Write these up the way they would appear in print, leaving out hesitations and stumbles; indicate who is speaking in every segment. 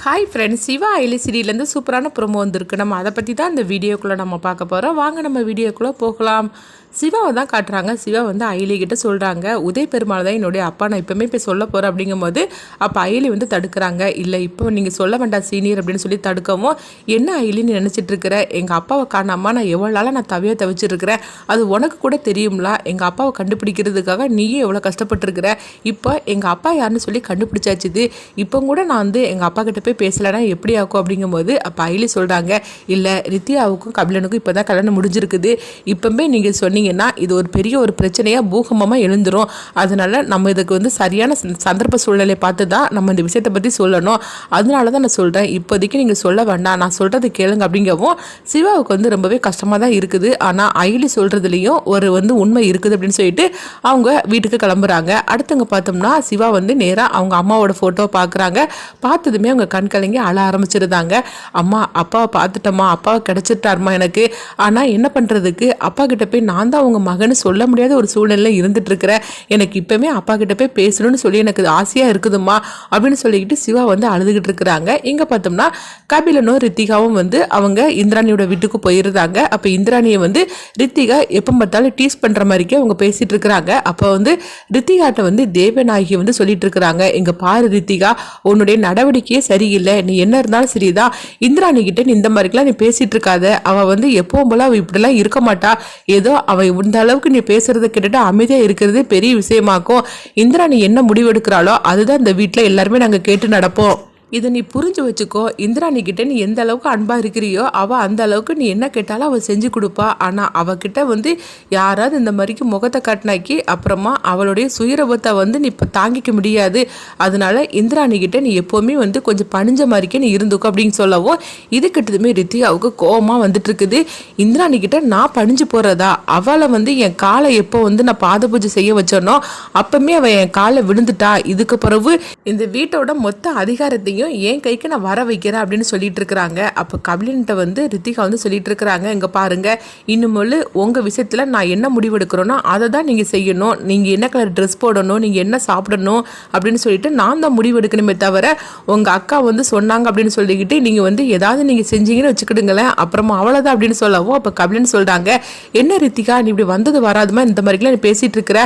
Speaker 1: Hi friends, Siva ஐலி சீரியல்லேருந்து சூப்பரான promo வந்திருக்கு. நம்ம அதை பற்றி தான் இந்த வீடியோக்குள்ளே நம்ம பார்க்க போகிறோம். வாங்க நம்ம வீடியோக்குள்ளே போகலாம். சிவாவை தான் காட்டுறாங்க. சிவா வந்து ஐலி கிட்ட சொல்கிறாங்க, உதய பெருமாள் தான் என்னுடைய அப்பா, நான் இப்போமே போய் சொல்ல போகிறேன் அப்படிங்கும்போது அப்போ ஐலி வந்து தடுக்கிறாங்க. இல்லை இப்போ நீங்கள் சொல்ல வேண்டாம் சீனியர் அப்படின்னு சொல்லி தடுக்கவும், என்ன ஐலின்னு நினச்சிட்டு இருக்கிற, எங்கள் அப்பாவை காணாமா நான் எவ்வளோ நாளாக நான் தவிச்சிருக்கிறேன், அது உனக்கு கூட தெரியும்ல, எங்கள் அப்பாவை கண்டுபிடிக்கிறதுக்காக நீயே எவ்வளோ கஷ்டப்பட்டுருக்கிற, இப்போ எங்கள் அப்பா யாருன்னு சொல்லி கண்டுபிடிச்சாச்சுது, இப்போ கூட நான் வந்து எங்கள் அப்பா கிட்ட போய் பேசலைன்னா எப்படி ஆகும் அப்படிங்கும்போது அப்போ ஐலி சொல்கிறாங்க, இல்லை ரித்தியாவுக்கும் கபிலனுக்கும் இப்போ தான் கல்யாணம் முடிஞ்சிருக்குது, இப்போமே நீங்கள் சொன்னீங்கன்னா இது ஒரு பெரிய ஒரு பிரச்சனையாக பூகம்பமாக எழுந்துரும், அதனால் நம்ம இதுக்கு வந்து சரியான சந்தர்ப்ப சூழ்நிலை பார்த்து தான் நம்ம இந்த விஷயத்தை பற்றி சொல்லணும், அதனால தான் நான் சொல்கிறேன், இப்போதைக்கு நீங்கள் சொல்ல வேண்டாம், நான் சொல்கிறது கேளுங்க அப்படிங்கவும் சிவாவுக்கு வந்து ரொம்பவே கஷ்டமாக தான் இருக்குது. ஆனால் ஐலி சொல்கிறதுலேயும் ஒரு வந்து உண்மை இருக்குது அப்படின்னு சொல்லிட்டு அவங்க வீட்டுக்கு கிளம்புறாங்க. அடுத்தவங்க பார்த்தோம்னா சிவா வந்து நேராக அவங்க அம்மாவோட ஃபோட்டோ பார்க்குறாங்க. பார்த்ததுமே அவங்க கண் கலங்கி அழ ஆரம்பிச்சிருந்தாங்க. அம்மா அப்பாவை பார்த்துட்டம்மா, அப்பாவை கிடச்சிட்டாருமா எனக்கு, ஆனால் என்ன பண்ணுறதுக்கு, அப்பா கிட்ட போய் நான் தான் அவங்க மகன்னு சொல்ல முடியாத ஒரு சூழ்நிலை இருந்துட்டு இருக்கிறேன், எனக்கு இப்போவே அப்பா கிட்ட போய் பேசணும்னு சொல்லி எனக்கு ஆசையாக இருக்குதுமா அப்படின்னு சொல்லிக்கிட்டு சிவா வந்து அழுதுகிட்டு இருக்கிறாங்க. இங்கே பார்த்தோம்னா கபிலனும் ரித்திகாவும் வந்து அவங்க இந்திராணியோட வீட்டுக்கு போயிருந்தாங்க. அப்போ இந்திராணியை வந்து ரித்திகா எப்போ பார்த்தாலும் டீஸ் பண்ணுற மாதிரிக்கே அவங்க பேசிகிட்டு இருக்கிறாங்க. அப்போ வந்து ரித்திகாட்ட வந்து தேவநாயகி வந்து சொல்லிட்டு இருக்கிறாங்க, இங்கே பாரு ரித்திகா, உன்னுடைய நடவடிக்கையே சரியில்லை, நீ என்ன இருந்தாலும் சரிதான், இந்திராணி கிட்ட நீ இந்த மாதிரிக்கெல்லாம் நீ பேசிட்டு இருக்காத, அவள் வந்து எப்பவும் போல அவள் இப்படிலாம் இருக்க மாட்டா, ஏதோ அவள் இந்த அளவுக்கு நீ பேசுறதை கேட்டுட்டு அமைதியாக இருக்கிறது பெரிய விஷயமாக்கும், இந்திராணி என்ன முடிவெடுக்கிறாளோ அதுதான் இந்த வீட்டில் எல்லாருமே நாங்கள் கேட்டு நடப்போம், இதை நீ புரிஞ்சு வச்சுக்கோ, இந்திராணி கிட்ட நீ எந்த அளவுக்கு அன்பாக இருக்கிறியோ அவள் அந்த அளவுக்கு நீ என்ன கேட்டாலும் அவள் செஞ்சு கொடுப்பா, ஆனால் அவகிட்ட வந்து யாராவது இந்த மாதிரிக்கு முகத்தை காட்டினாக்கி அப்புறமா அவளுடைய சுயரபத்தை வந்து நீ இப்போ தாங்கிக்க முடியாது, அதனால இந்திராணி கிட்ட நீ எப்போவுமே வந்து கொஞ்சம் பணிஞ்ச மாதிரிக்கே நீ இருந்துக்கோ அப்படின்னு சொல்லவும், இது கிட்டதுமே ரித்தியாவுக்கு கோபமாக வந்துட்டு இருக்குது. இந்திராணி கிட்ட நான் பணிஞ்சு போகிறதா, அவளை வந்து என் காலை எப்போ வந்து நான் பாத பூஜை செய்ய வச்சோனோ அப்பவுமே அவள் என் காலை விழுந்துட்டா, இதுக்கு பிறகு இந்த வீட்டோட மொத்த அதிகாரத்தையும் என் கைக்கு நான் வர வைக்கிறேன் அப்படின்னு சொல்லிட்டு இருக்கிறாங்க. அப்போ கபிலன்ட்ட வந்து ரித்திகா வந்து சொல்லிட்டு இருக்கிறாங்க, இங்கே பாருங்க, இன்னுமொழு உங்கள் விஷயத்தில் நான் என்ன முடிவெடுக்கிறோன்னா அதை தான் நீங்கள் செய்யணும், நீங்கள் என்ன கலர் ட்ரெஸ் போடணும், நீங்கள் என்ன சாப்பிடணும் அப்படின்னு சொல்லிட்டு நான் தான் முடிவெடுக்கணுமே தவிர உங்கள் அக்கா வந்து சொன்னாங்க அப்படின்னு சொல்லிக்கிட்டு நீங்கள் வந்து ஏதாவது நீங்கள் செஞ்சீங்கன்னு வச்சுக்கிடுங்களேன், அப்புறமா அவ்வளோதான் அப்படின்னு சொல்லவும் அப்போ கபிலன் சொல்கிறாங்க, என்ன ரித்திகா நீ இப்படி வந்தது வராதுமா இந்த மாதிரிலாம் நீ பேசிகிட்டு இருக்கிற,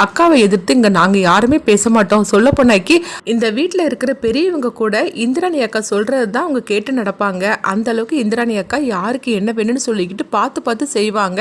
Speaker 1: அக்காவை எதிர்த்து இங்கே நாங்கள் யாருமே பேச மாட்டோம், சொல்ல போனாக்கி இந்த வீட்டில் இருக்கிற பெரியவங்க கூட இந்திராணி அக்கா சொல்கிறது தான் அவங்க கேட்டு நடப்பாங்க, அந்த அளவுக்கு இந்திராணி அக்கா யாருக்கு என்ன வேணும்னு சொல்லிக்கிட்டு பார்த்து பார்த்து செய்வாங்க,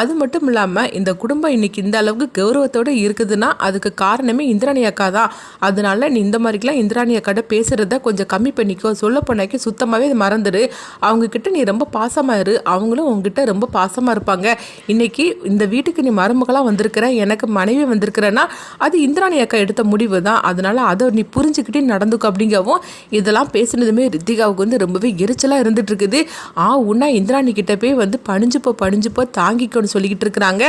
Speaker 1: அது மட்டும் இல்லாமல் இந்த குடும்பம் இன்னைக்கு இந்த அளவுக்கு கௌரவத்தோடு இருக்குதுன்னா அதுக்கு காரணமே இந்திராணி அக்கா தான், அதனால நீ இந்த மாதிரிக்கெலாம் இந்திராணி அக்காட்ட பேசுகிறத கொஞ்சம் கம்மி பண்ணிக்கோ, சொல்ல போனாக்கி சுத்தமாகவே இது மறந்துடு, அவங்கக்கிட்ட நீ ரொம்ப பாசமாக இரு, அவங்களும் உங்ககிட்ட ரொம்ப பாசமாக இருப்பாங்க, இன்னைக்கு இந்த வீட்டுக்கு நீ மருமகளாக வந்திருக்கிற, எனக்கு மனைவி வந்திருக்கிறேன்னா அது இந்திராணி அக்கா எடுத்த முடிவு தான், அதனால அதை நீ புரிஞ்சுக்கிட்டே நடந்துக்கும் அப்படிங்கவும், இதெல்லாம் பேசுனதுமே ரித்திகாவுக்கு வந்து ரொம்பவே எரிச்சலாக இருந்துட்டு இருக்குது. உன்னா இந்திராணி கிட்ட போய் வந்து பணிஞ்சுப்போ தாங்கிக்கோன்னு சொல்லிக்கிட்டு இருக்கிறாங்க,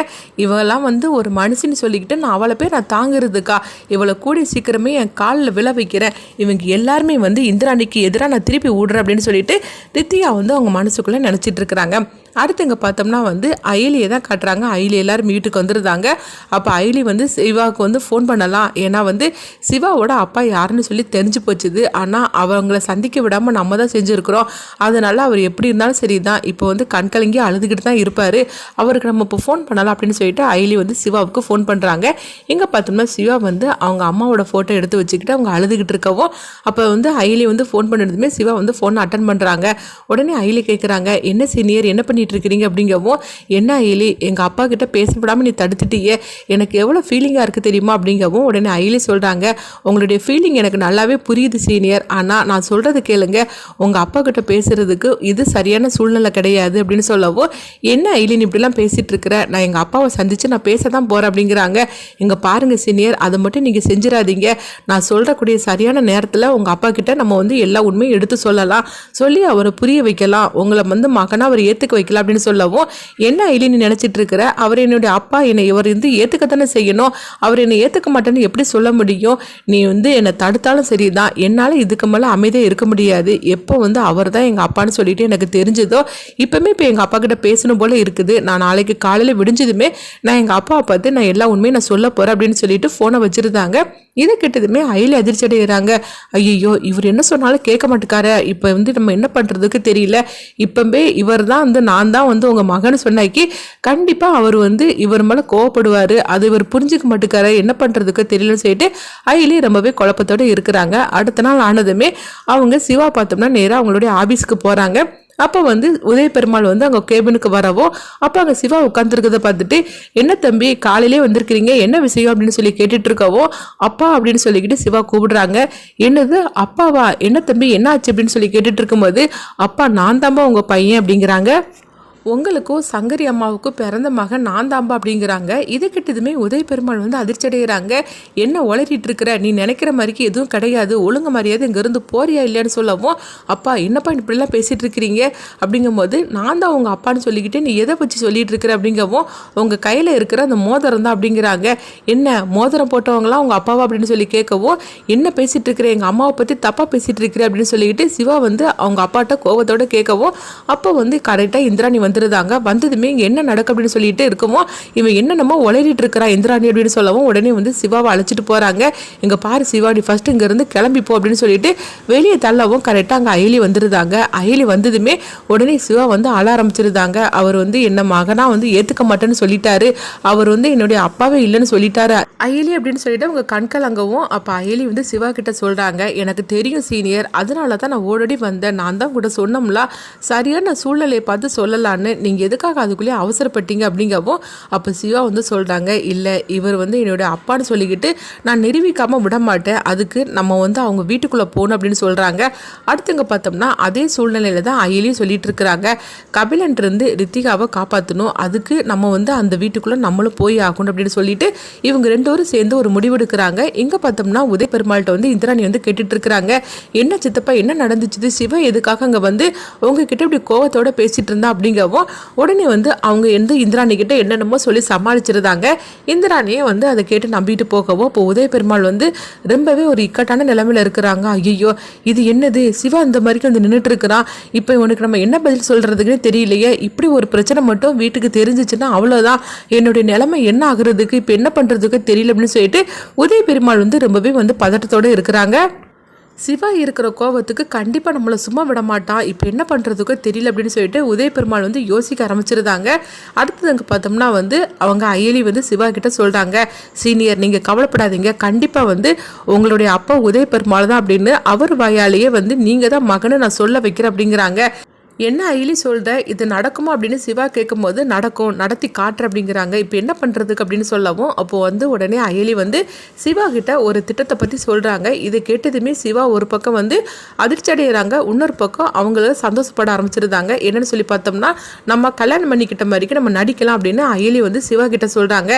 Speaker 1: இவெல்லாம் வந்து ஒரு மனுஷன்னு சொல்லிக்கிட்டு நான் அவளை போய் நான் தாங்கிறதுக்கா, இவளை கூடிய சீக்கிரமே என் காலில் விழ வைக்கிறேன், இவங்க எல்லாருமே வந்து இந்திராணிக்கு எதிராக நான் திருப்பி விடுறேன் அப்படின்னு சொல்லிட்டு ரித்திகா வந்து அவங்க மனசுக்குள்ளே நினச்சிட்டு இருக்கிறாங்க. அடுத்து இங்கே பார்த்தோம்னா வந்து ஐலியை தான் காட்டுறாங்க. ஐலி எல்லாரும் வீட்டுக்கு வந்துருந்தாங்க. அப்போ ஐலி வந்து சிவாவுக்கு வந்து ஃபோன் பண்ணலாம், ஏன்னா வந்து சிவாவோட அப்பா யாருன்னு சொல்லி தெரிஞ்சு போச்சுது, ஆனால் அவங்கள சந்திக்க விடாமல் நம்ம தான் செஞ்சுருக்கிறோம், அதனால் அவர் எப்படி இருந்தாலும் சரி தான் இப்போ வந்து கண்கலங்கி அழுதுகிட்டு தான் இருப்பார், அவருக்கு நம்ம இப்போ ஃபோன் பண்ணலாம் அப்படின்னு சொல்லிட்டு ஐலி வந்து சிவாவுக்கு ஃபோன் பண்ணுறாங்க. இங்கே பார்த்தோம்னா சிவா வந்து அவங்க அம்மாவோட ஃபோட்டோ எடுத்து வச்சுக்கிட்டு அவங்க அழுதுகிட்டு இருக்கவும் அப்போ வந்து ஐலி வந்து ஃபோன் பண்ணதுமே சிவா வந்து ஃபோனை அட்டன் பண்ணுறாங்க. உடனே ஐலி கேட்குறாங்க, என்ன சீனியர் என்ன பண்ணிட்டு இருக்கிறீங்க அப்படிங்கவும், என்ன ஐலி எங்கள் அப்பா கிட்ட பேச விடாமல் நீ தடுத்துட்டியே, எனக்கு எவ்வளோ ஃபீலிங்காக இருக்குது தெரியுமா அப்படிங்கவும், உடனே ஐலி சொல்கிறாங்க, உங்களுடைய ஃபீலிங் எனக்கு நல்லாவே புரியுது சீனியர், ஆனால் நான் சொல்கிறது கேளுங்க, உங்கள் அப்பா கிட்ட பேசுகிறதுக்கு இது சரியான சூழ்நிலை கிடையாது அப்படின்னு சொல்லவும், என்ன ஐலி நீ இப்படிலாம் பேசிகிட்டு இருக்கிற, நான் எங்கள் அப்பாவை சந்தித்து நான் பேச தான் போகிறேன் அப்படிங்கிறாங்க. இங்கே பாருங்கள் சீனியர், அதை மட்டும் நீங்கள் செஞ்சிடாதீங்க, நான் சொல்கிறக்கூடிய சரியான நேரத்தில் உங்கள் அப்பா கிட்ட நம்ம வந்து எல்லா உண்மையும் எடுத்து சொல்லலாம், சொல்லி அவரை புரிய வைக்கலாம், உங்களை வந்து மகனாக அவர் ஏற்றுக்க வைக்க சமாளிக்கலாம் அப்படின்னு சொல்லவும், என்ன ஐலி நீ நினைச்சிட்டு இருக்கிற, அவர் என்னுடைய அப்பா, என்னை இவர் வந்து ஏத்துக்கத்தானே செய்யணும், அவர் என்னை ஏத்துக்க மாட்டேன்னு எப்படி சொல்ல முடியும், நீ வந்து என்னை தடுத்தாலும் சரிதான், என்னால இதுக்கு மேல அமைதியா இருக்க முடியாது, எப்போ வந்து அவர் தான் எங்க அப்பான்னு சொல்லிட்டு எனக்கு தெரிஞ்சதோ இப்பவுமே இப்போ எங்க அப்பா கிட்ட பேசணும் போல இருக்குது, நான் நாளைக்கு காலையில விடிஞ்சதுமே நான் எங்க அப்பாவை பார்த்து நான் எல்லா உண்மையும் நான் சொல்ல போறேன் அப்படின்னு சொல்லிட்டு போனை வச்சிருந்தாங்க. இதை கிட்டதுமே ஐலி அதிர்ச்சி அடைகிறாங்க. ஐயோ, இவர் என்ன சொன்னாலும் கேட்க மாட்டேக்கார, இப்போ வந்து நம்ம என்ன பண்ணுறதுக்கு தெரியல, இப்பவே இவர் தான் வந்து நான் தான் வந்து உங்கள் மகன் சொன்னாக்கி கண்டிப்பாக அவர் வந்து இவர் மேலே கோவப்படுவார், அது இவர் புரிஞ்சுக்க மாட்டேக்கார, என்ன பண்ணுறதுக்கு தெரியலன்னு சொல்லிட்டு ஐலி ரொம்பவே குழப்பத்தோடு இருக்கிறாங்க. அடுத்த நாள் ஆனதுமே அவங்க சிவா பார்த்தோம்னா நேராக அவங்களுடைய ஆஃபீஸுக்கு போகிறாங்க. அப்போ வந்து உதய பெருமாள் வந்து அங்கே கேபினுக்கு வரவோ, அப்போ அங்கே சிவா உட்காந்துருக்கதை பார்த்துட்டு, என்ன தம்பி காலையிலே வந்திருக்கிறீங்க, என்ன விஷயம் அப்படின்னு சொல்லி கேட்டுட்டு இருக்கவோ, அப்பா அப்படின்னு சொல்லிக்கிட்டு சிவா கூப்பிடுறாங்க. என்னது அப்பாவா, என்ன தம்பி என்ன ஆச்சு அப்படின்னு சொல்லி கேட்டுட்டு இருக்கும்போது, அப்பா நான் தாம்பா உங்கள் பையன் அப்படிங்கிறாங்க. உங்களுக்கும் சங்கரி அம்மாவுக்கும் பிறந்த மகன் நான் தாம்பா அப்படிங்கிறாங்க. இது கிட்டதுமே உதய பெருமாள் வந்து அதிர்ச்சி அடைகிறாங்க. என்ன உளறிட்டு இருக்கிற, நீ நினைக்கிற மாதிரிக்கு எதுவும் கிடையாது, ஒழுங்கு மரியாதை இங்கேருந்து போறியா இல்லையான்னு சொல்லவும், அப்பா என்னப்பா இப்படிலாம் பேசிகிட்டு இருக்கிறீங்க அப்படிங்கும்போது, நான் தான் உங்கள் அப்பான்னு சொல்லிக்கிட்டு நீ எதை வச்சு சொல்லிட்டு இருக்கிற அப்படிங்கவும், உங்கள் கையில் இருக்கிற அந்த மோதிரம் தான் அப்படிங்கிறாங்க. என்ன மோதிரம் போட்டவங்களாம் உங்கள் அப்பாவா அப்படின்னு சொல்லி கேட்கவும், என்ன பேசிகிட்டு இருக்கிற, எங்கள் அம்மாவை பற்றி தப்பாக பேசிகிட்டு இருக்கிற அப்படின்னு சொல்லிக்கிட்டு சிவா வந்து அவங்க அப்பாட்ட கோபத்தோடு கேட்கவும், அப்போ வந்து கரெக்டாக இந்திராணி வந்துருந்தாங்க. வந்ததுமே இங்கே என்ன நடக்கும் அப்படின்னு சொல்லிட்டு இருக்கவும், இவன் என்னென்னமோ உளறிட்டு இருக்கிறா இந்திராணி அப்படின்னு சொல்லவும், உடனே வந்து சிவாவை அழைச்சிட்டு போகிறாங்க. இங்கே பாரு சிவா, நீ ஃபஸ்ட்டு இங்கேருந்து கிளம்பிப்போ அப்படின்னு சொல்லிட்டு வெளியே தள்ளவும் கரெக்டாக அங்கே அயலி வந்துருந்தாங்க. அயலி வந்ததுமே உடனே சிவா வந்து அழ ஆரம்பிச்சிருந்தாங்க. அவர் வந்து என்ன மகனா வந்து ஏற்றுக்க மாட்டேன்னு சொல்லிட்டாரு, அவர் வந்து என்னுடைய அப்பாவே இல்லைன்னு சொல்லிட்டாரு அயலி அப்படின்னு சொல்லிட்டு அவங்க கண்கள் அங்கவும். அப்போ அயலி வந்து சிவா கிட்ட சொல்கிறாங்க, எனக்கு தெரியும் சீனியர், அதனால தான் நான் ஓடோடி வந்தேன், நான் தான் கூட சொன்னோம்ல, சரியான சூழ்நிலையை பார்த்து சொல்லலான்னு, நீங்கள் எதுக்காக அதுக்குள்ளேயே அவசரப்பட்டீங்க அப்படிங்கவும், அப்போ சிவா வந்து சொல்கிறாங்க, இல்லை இவர் வந்து என்னுடைய அப்பான்னு சொல்லிக்கிட்டு நான் நிரூபிக்காமல் விட மாட்டேன், அதுக்கு நம்ம வந்து அவங்க வீட்டுக்குள்ளே போகணும் அப்படின்னு சொல்கிறாங்க. அடுத்தவங்க பார்த்தோம்னா அதே சூழ்நிலையில் தான் அயலியும் சொல்லிட்டு இருக்கிறாங்க, கபிலன்ட்டு ரித்திகாவை காப்பாற்றணும், அதுக்கு நம்ம வந்து அந்த வீட்டுக்குள்ளே நம்மளும் போய் ஆகணும் அப்படின்னு சொல்லிட்டு இவங்க ரெண்டோரும் சேர்ந்து ஒரு முடிவெடுக்கிறாங்க. இங்கே பார்த்தோம்னா உதய பெருமாள்கிட்ட வந்து இந்திராணி வந்து கேட்டுட்டு இருக்கிறாங்க, என்ன சித்தப்பா என்ன நடந்துச்சு, சிவா எதுக்காக அங்கே வந்து உங்ககிட்ட இப்படி கோவத்தோட பேசிட்டு இருந்தா அப்படிங்கவும், உடனே வந்து அவங்க வந்து இந்திராணி கிட்ட என்னென்னமோ சொல்லி சமாளிச்சிருந்தாங்க. இந்திராணியை வந்து அதை கேட்டு நம்பிட்டு போகவும், இப்போ உதய பெருமாள் வந்து ரொம்பவே ஒரு இக்கட்டான நிலைமையில இருக்கிறாங்க. ஐயோ, இது என்னது, சிவா இந்த மாதிரி வந்து நின்றுட்டு இருக்கிறான், இப்போ இவனுக்கு நம்ம என்ன பதில் சொல்றதுக்குன்னு தெரியலையே, இப்படி ஒரு பிரச்சனை மட்டும் வீட்டுக்கு தெரிஞ்சிச்சுன்னா அவ்வளோதான், என்னுடைய நிலைமை என்ன ஆகுறதுக்கு, இப்போ என்ன பண்ணுறதுக்கு தெரியல அப்படின்னு சொல்லிட்டு உதய பெருமாள் வந்து ரொம்பவே வந்து பதட்டத்தோடு இருக்கிறாங்க. சிவா இருக்கிற கோபத்துக்கு கண்டிப்பாக நம்மளை சும்மா விட மாட்டான், இப்போ என்ன பண்ணுறதுக்கு தெரியல அப்படின்னு சொல்லிட்டு உதய பெருமாள் வந்து யோசிக்க ஆரம்பிச்சிருந்தாங்க. அடுத்தது அங்கே பார்த்தோம்னா வந்து அவங்க அயலி வந்து சிவா கிட்ட சொல்கிறாங்க, சீனியர் நீங்கள் கவலைப்படாதீங்க, கண்டிப்பாக வந்து உங்களுடைய அப்பா உதய பெருமாள் தான் அப்படின்னு அவர் வாயாலேயே வந்து நீங்கள் தான் மகனை நான் சொல்ல வைக்கிறேன் அப்படிங்கிறாங்க. என்ன அயலி சொல்கிற, இது நடக்குமா அப்படின்னு சிவா கேட்கும்போது, நடக்கும், நடத்தி காட்டுற அப்படிங்கிறாங்க. இப்போ என்ன பண்ணுறதுக்கு அப்படின்னு சொல்லவும், அப்போது வந்து உடனே அயலி வந்து சிவா கிட்ட ஒரு திட்டத்தை பற்றி சொல்கிறாங்க. இதை கேட்டதுமே சிவா ஒரு பக்கம் வந்து அதிர்ச்சி அடைகிறாங்க, இன்னொரு பக்கம் அவங்கள சந்தோஷப்பட ஆரம்பிச்சிருந்தாங்க. என்னென்னு சொல்லி பார்த்தோம்னா, நம்ம கல்யாணம் பண்ணிக்கிட்ட மாதிரிக்கு நம்ம நடிக்கலாம் அப்படின்னு அயலி வந்து சிவா கிட்ட சொல்கிறாங்க.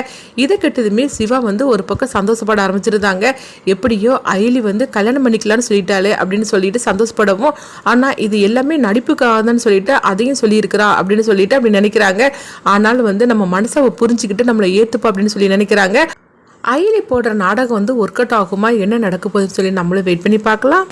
Speaker 1: இதை கேட்டதுமே சிவா வந்து ஒரு பக்கம் சந்தோஷப்பட ஆரம்பிச்சிருந்தாங்க. எப்படியோ அயலி வந்து கல்யாணம் பண்ணிக்கலாம்னு சொல்லிட்டாலே அப்படின்னு சொல்லிட்டு சந்தோஷப்படவும், ஆனால் இது எல்லாமே நடிப்புக்காக சொல்லிட்டு அதையும் சொல்லியிருக்கிறா அப்படின்னு சொல்லிட்டு அப்படி நினைக்கிறாங்க. ஆனாலும் வந்து நம்ம மனசை புரிஞ்சுக்கிட்டு நம்மளை ஏத்துப்பா அப்படின்னு சொல்லி நினைக்கிறாங்க. அயலி போடுற நாடகம் வந்து ஒர்க் அவுட் ஆகுமா, என்ன நடக்க போகுதுன்னு சொல்லி நம்மளும் வெயிட் பண்ணி பார்க்கலாம்.